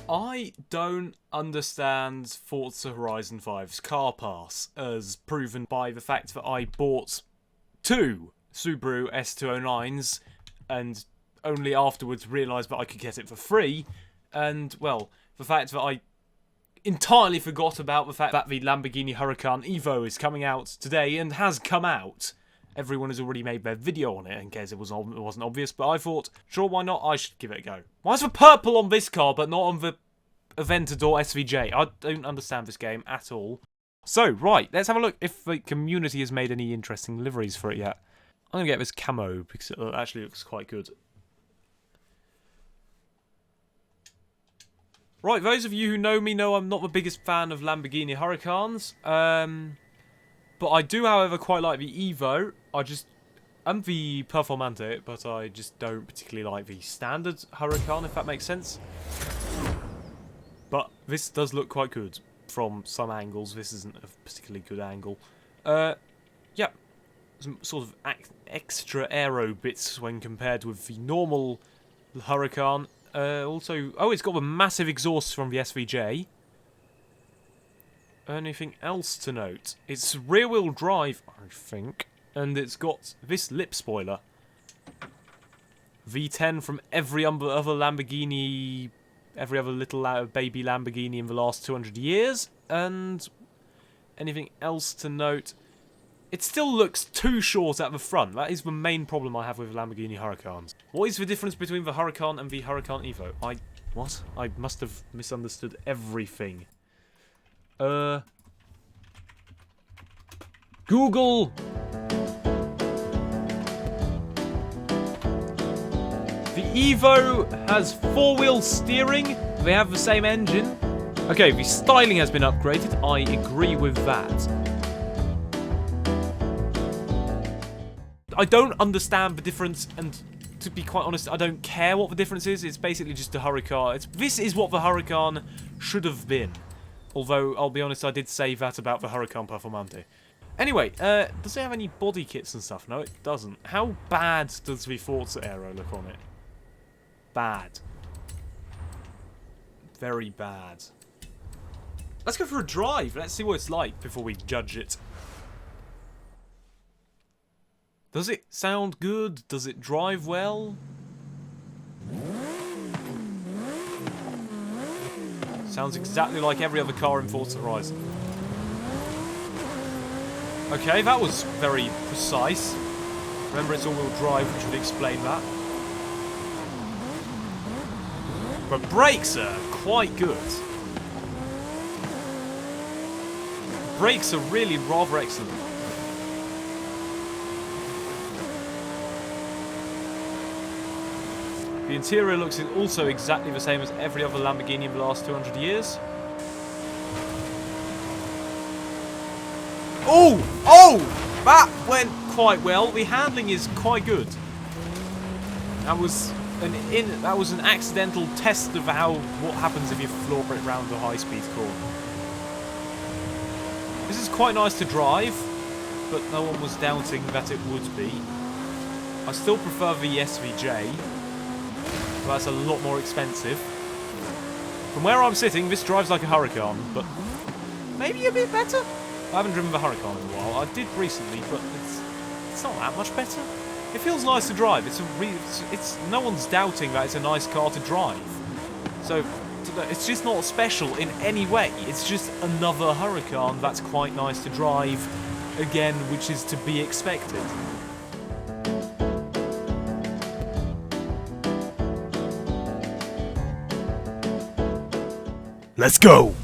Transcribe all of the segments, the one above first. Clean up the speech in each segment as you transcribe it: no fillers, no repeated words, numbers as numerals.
I don't understand Forza Horizon 5's car pass, as proven by the fact that I bought 2 Subaru S209s and only afterwards realised that I could get it for free, and, well, the fact that I entirely forgot about the fact that the Lamborghini Huracan EVO is coming out today and has come out. Everyone has already made their video on it in case it wasn't obvious, but I thought, sure, why not? I should give it a go. Why is the purple on this car but not on the Aventador SVJ? I don't understand this game at all. So, right, let's have a look if the community has made any interesting liveries for it yet. I'm going to get this camo because it actually looks quite good. Right, those of you who know me know I'm not the biggest fan of Lamborghini Huracans. But I do, however, quite like the Evo. I'm the Performante, but I just don't particularly like the standard Huracan, if that makes sense. But this does look quite good from some angles. This isn't a particularly good angle. Yeah, some sort of extra aero bits when compared with the normal Huracan. Also, oh, it's got the massive exhaust from the SVJ. Anything else to note? It's rear-wheel drive, I think, and it's got this lip spoiler. V10 from every other Lamborghini, every other little baby Lamborghini in the last 200 years. And anything else to note? It still looks too short at the front. That is the main problem I have with Lamborghini Huracans. What is the difference between the Huracan and the Huracan EVO? What? I must have misunderstood everything. Google! The EVO has 4-wheel steering. They have the same engine. Okay, the styling has been upgraded. I agree with that. I don't understand the difference, and to be quite honest, I don't care what the difference is. It's basically just a Huracan. This is what the Huracan should have been. Although, I'll be honest, I did say that about the Huracan Performante. Anyway, does it have any body kits and stuff? No, it doesn't. How bad does the Forza Aero look on it? Bad. Very bad. Let's go for a drive. Let's see what it's like before we judge it. Does it sound good? Does it drive well? Sounds exactly like every other car in Forza Horizon. Okay, that was very precise. Remember, it's all-wheel drive, which would explain that. But brakes are quite good. Brakes are really rather excellent. The interior looks also exactly the same as every other Lamborghini in the last 200 years. Oh! Oh! That went quite well. The handling is quite good. That was an accidental test of what happens if you floor it round a high-speed corner. This is quite nice to drive, but no one was doubting that it would be. I still prefer the SVJ. That's a lot more expensive. From where I'm sitting, this drives like a Huracan, but maybe a bit better? I haven't driven the Huracan in a while. I did recently, but it's not that much better. It feels nice to drive. It's no one's doubting that it's a nice car to drive. So it's just not special in any way. It's just another Huracan that's quite nice to drive, again, which is to be expected. Let's go!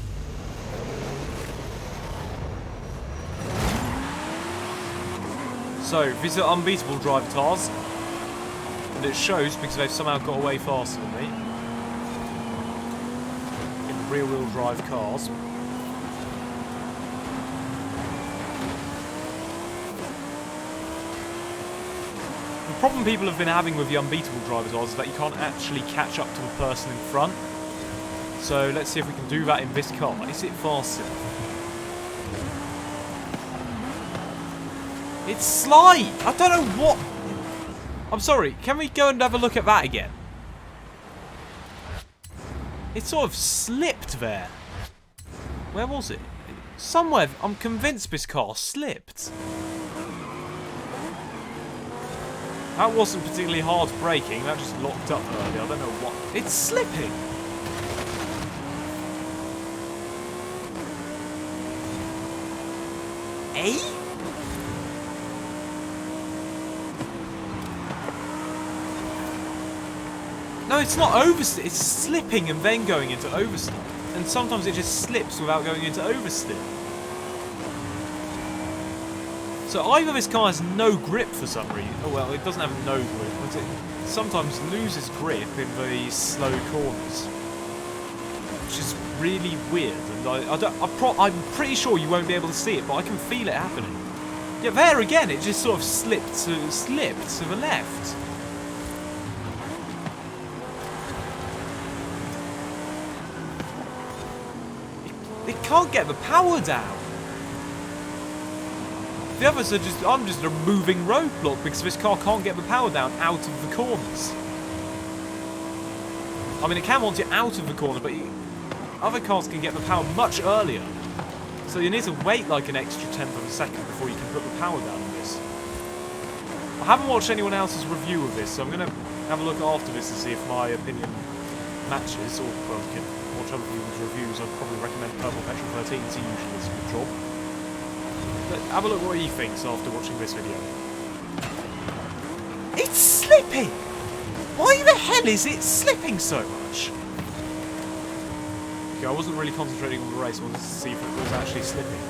So, these are unbeatable drive cars. And it shows because they've somehow got away faster than me. In rear-wheel drive cars. The problem people have been having with the unbeatable drive cars is that you can't actually catch up to the person in front. So let's see if we can do that in this car. Is it fast enough? It's slide! I don't know what... I'm sorry, can we go and have a look at that again? It sort of slipped there. Where was it? Somewhere. I'm convinced this car slipped. That wasn't particularly hard braking. That just locked up earlier. I don't know what. It's slipping. Eh? No, it's not oversteer. It's slipping and then going into oversteer. And sometimes it just slips without going into oversteer. So either this car has no grip for some reason. Oh well, it doesn't have no grip, but it sometimes loses grip in these slow corners, which is really weird. And I'm pretty sure you won't be able to see it, but I can feel it happening. Yeah, there again, it just sort of slipped to the left. It can't get the power down. The others are just, I'm just a moving roadblock because this car can't get the power down out of the corners. I mean, it can once you're out of the corner, but other cars can get the power much earlier. So you need to wait like an extra tenth of a second before you can put the power down on this. I haven't watched anyone else's review of this, so I'm going to have a look after this to see if my opinion matches, or well, you can watch other people's reviews. I'd probably recommend Purple Petrol 13, he usually does a good job. But have a look what he thinks after watching this video. It's slipping! Why the hell is it slipping so much? Okay, I wasn't really concentrating on the race, I wanted to see if it was actually slipping.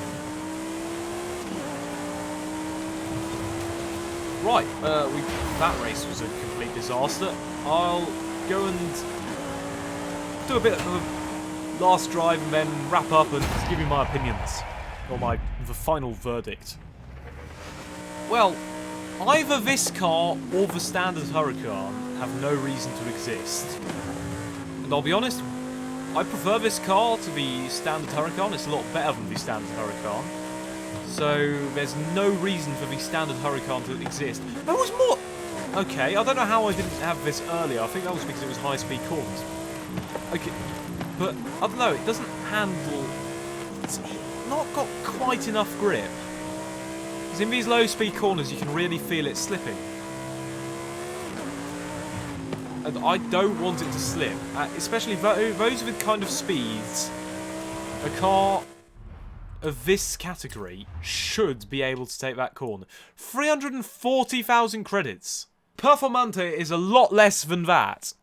Right, that race was a complete disaster. I'll go and do a bit of a last drive and then wrap up and give you my opinions. Or the final verdict. Well, either this car or the standard Huracan have no reason to exist. And I'll be honest, I prefer this car to the standard Huracan. It's a lot better than the standard Huracan. So there's no reason for the standard Huracan to exist. There was more. Okay, I don't know how I didn't have this earlier. I think that was because it was high-speed corners. Okay, but I don't know. It doesn't handle. It's not got quite enough grip. Because in these low-speed corners, you can really feel it slipping. And I don't want it to slip, especially those with kind of speeds. A car of this category should be able to take that corner. 340,000 credits. Performante is a lot less than that.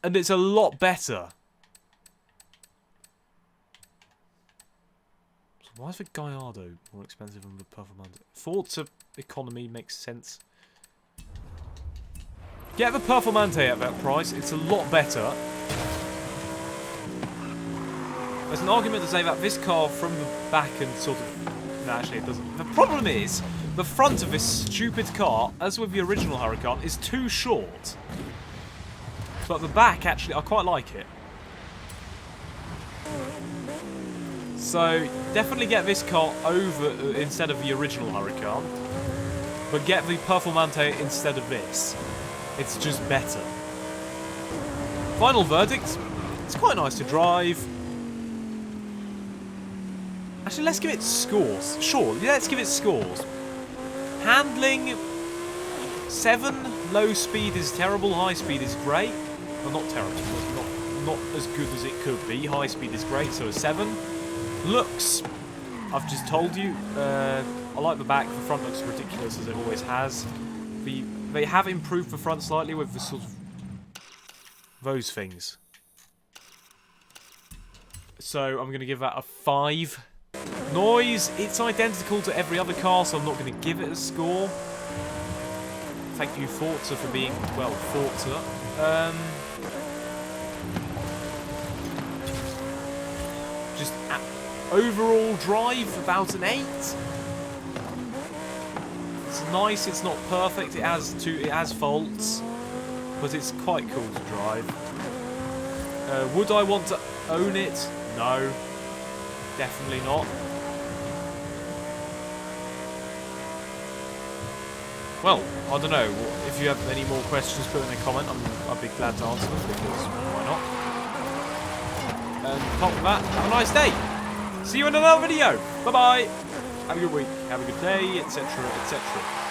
And it's a lot better. So why is the Gallardo more expensive than the Performante? Forza economy makes sense. Get the Performante at that price, it's a lot better. There's an argument to say that this car from the back and sort of... No, actually it doesn't. The problem is, the front of this stupid car, as with the original Huracan, is too short. But the back, actually, I quite like it. So, definitely get this car over instead of the original Huracan. But get the Performante instead of this. It's just better. Final verdict. It's quite nice to drive. Actually, let's give it scores. Sure, let's give it scores. Handling, 7. Low speed is terrible. High speed is great. Well, not terrible, but not as good as it could be. High speed is great, so a 7. Looks, I've just told you. I like the back. The front looks ridiculous as it always has. They have improved the front slightly with the sort of those things. So I'm going to give that a 5. Noise, it's identical to every other car, so I'm not going to give it a score. Thank you, Forza, for being, well, Forza. Just overall drive, about an 8. It's nice, it's not perfect, it has faults, but it's quite cool to drive. Would I want to own it? No. Definitely not. well, I don't know. If you have any more questions, put in a comment. I'd be glad to answer them because why not? And apart from that, have a nice day. See you in another video. Bye bye. Have a good week. Have a good day, etc., etc.